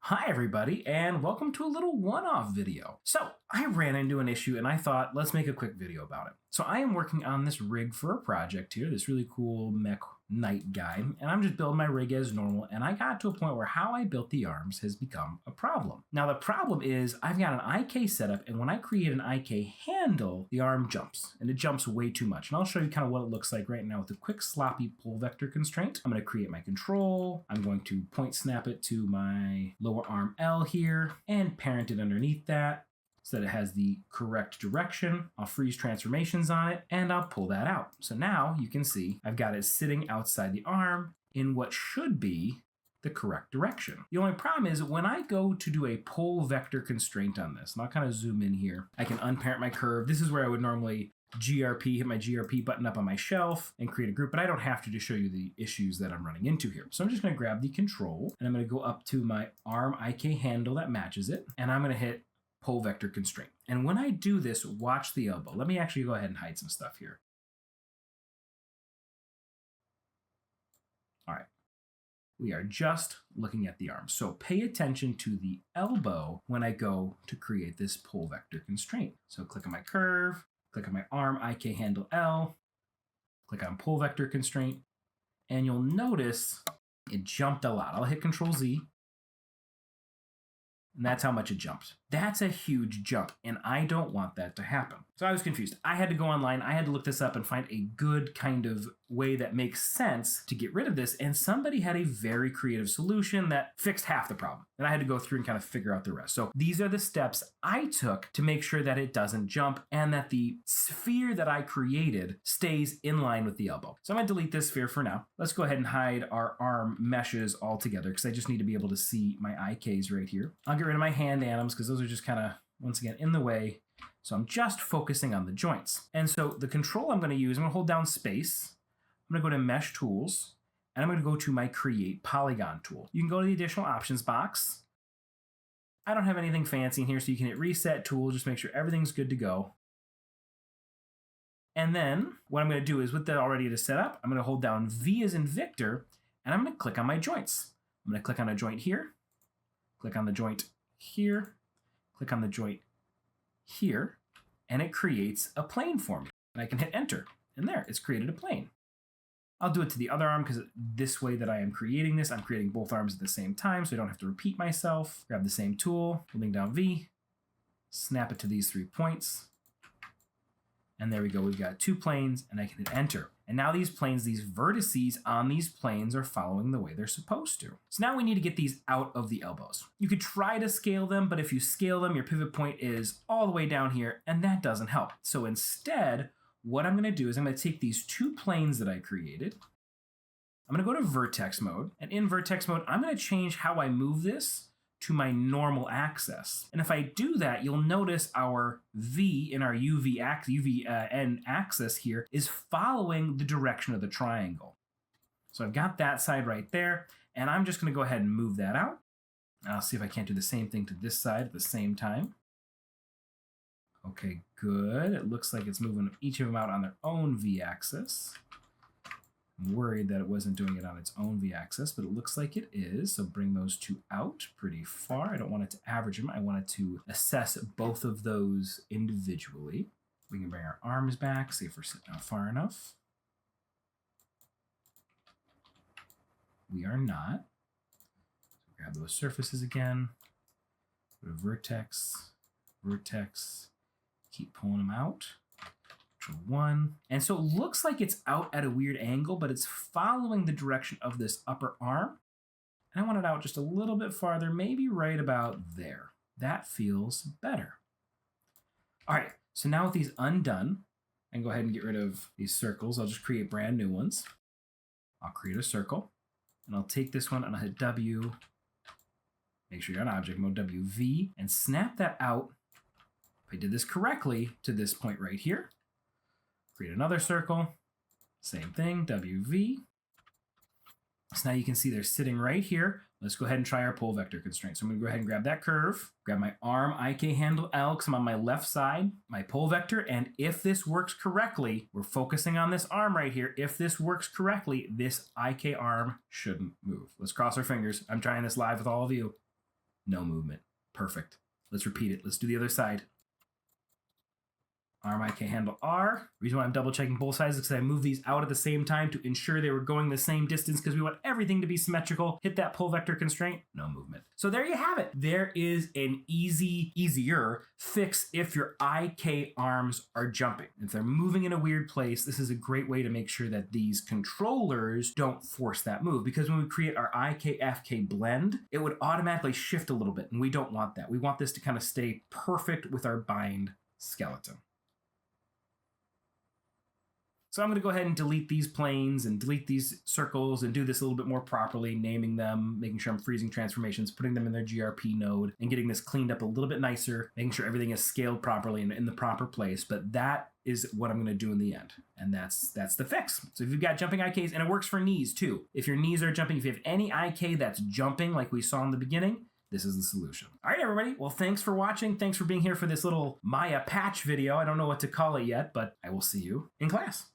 Hi everybody, and welcome to a little one-off video. So, I ran into an issue and I thought, let's make a quick video about it. So I am working on this rig for a project here, this really cool mech knight guy, and I'm just building my rig as normal, and I got to a point where how I built the arms has become a problem. Now the problem is I've got an IK setup, and when I create an IK handle, the arm jumps, and it jumps way too much. And I'll show you kind of what it looks like right now with a quick sloppy pull vector constraint. I'm going to create my control. I'm going to point snap it to my lower arm L here and parent it underneath that, so that it has the correct direction. I'll freeze transformations on it, and I'll pull that out. So now you can see I've got it sitting outside the arm in what should be the correct direction. The only problem is when I go to do a pull vector constraint on this, and I'll kind of zoom in here, I can unparent my curve. This is where I would normally hit my GRP button up on my shelf and create a group, but I don't have to show you the issues that I'm running into here. So I'm just gonna grab the control, and I'm gonna go up to my arm IK handle that matches it, and I'm gonna hit pull vector constraint. And when I do this, watch the elbow. Let me actually go ahead and hide some stuff here. All right. We are just looking at the arm. So pay attention to the elbow when I go to create this pull vector constraint. So click on my curve, click on my arm IK handle L, click on pull vector constraint, and you'll notice it jumped a lot. I'll hit Control Z, and that's how much it jumped. That's a huge jump, and I don't want that to happen. So I was confused. I had to go online, I had to look this up and find a good kind of way that makes sense to get rid of this, and somebody had a very creative solution that fixed half the problem. And I had to go through and kind of figure out the rest. So these are the steps I took to make sure that it doesn't jump and that the sphere that I created stays in line with the elbow. So I'm gonna delete this sphere for now. Let's go ahead and hide our arm meshes altogether because I just need to be able to see my IKs right here. I'll get rid of my hand animals because those are just kind of, once again, in the way. So I'm just focusing on the joints. And so the control I'm gonna use, I'm gonna hold down space. I'm gonna go to Mesh Tools, and I'm gonna go to my Create Polygon tool. You can go to the additional options box. I don't have anything fancy in here, so you can hit Reset Tool, just make sure everything's good to go. And then what I'm gonna do is, with that already set up, I'm gonna hold down V as in Victor, and I'm gonna click on my joints. I'm gonna click on a joint here, click on the joint here, click on the joint here, and it creates a plane for me. And I can hit Enter, and there, it's created a plane. I'll do it to the other arm because this way that I am creating this, I'm creating both arms at the same time, so I don't have to repeat myself. Grab the same tool, holding down V, snap it to these 3 points, and there we go. We've got 2 planes, and I can hit Enter. And now these planes, these vertices on these planes are following the way they're supposed to. So now we need to get these out of the elbows. You could try to scale them, but if you scale them, your pivot point is all the way down here, and that doesn't help. So instead, what I'm gonna do is I'm gonna take these 2 planes that I created. I'm gonna go to vertex mode, and in vertex mode, I'm gonna change how I move this to my normal axis. And if I do that, you'll notice our V in our UVN axis here is following the direction of the triangle. So I've got that side right there, and I'm just gonna go ahead and move that out. I'll see if I can't do the same thing to this side at the same time. Okay, good. It looks like it's moving each of them out on their own V-axis. I'm worried that it wasn't doing it on its own V-axis, but it looks like it is. So bring those 2 out pretty far. I don't want it to average them. I want it to assess both of those individually. We can bring our arms back, see if we're sitting out far enough. We are not. So grab those surfaces again. Go to vertex, vertex. Keep pulling them out. Control 1. And so it looks like it's out at a weird angle, but it's following the direction of this upper arm. And I want it out just a little bit farther, maybe right about there. That feels better. All right, so now with these undone, I can go ahead and get rid of these circles. I'll just create brand new ones. I'll create a circle, and I'll take this one and I'll hit W. Make sure you're on object mode, WV, and snap that out. I did this correctly to this point right here. Create another circle, same thing, WV. So now you can see they're sitting right here. Let's go ahead and try our pull vector constraint. So I'm gonna go ahead and grab that curve, grab my arm IK handle L because I'm on my left side, my pull vector, and if this works correctly, we're focusing on this arm right here. If this works correctly, this IK arm shouldn't move. Let's cross our fingers. I'm trying this live with all of you. no movement. Perfect. Let's repeat it. Let's do the other side. Arm IK handle R. Reason why I'm double checking both sides is because I moved these out at the same time to ensure they were going the same distance because we want everything to be symmetrical. Hit that pull vector constraint, no movement. So there you have it. There is an easier fix if your IK arms are jumping. If they're moving in a weird place, this is a great way to make sure that these controllers don't force that move, because when we create our IK FK blend, it would automatically shift a little bit, and we don't want that. We want this to kind of stay perfect with our bind skeleton. So I'm going to go ahead and delete these planes and delete these circles and do this a little bit more properly, naming them, making sure I'm freezing transformations, putting them in their GRP node, and getting this cleaned up a little bit nicer, making sure everything is scaled properly and in the proper place. But that is what I'm going to do in the end. And that's the fix. So if you've got jumping IKs, and it works for knees too. If your knees are jumping, if you have any IK that's jumping like we saw in the beginning, this is the solution. All right, everybody. Well, thanks for watching. Thanks for being here for this little Maya patch video. I don't know what to call it yet, but I will see you in class.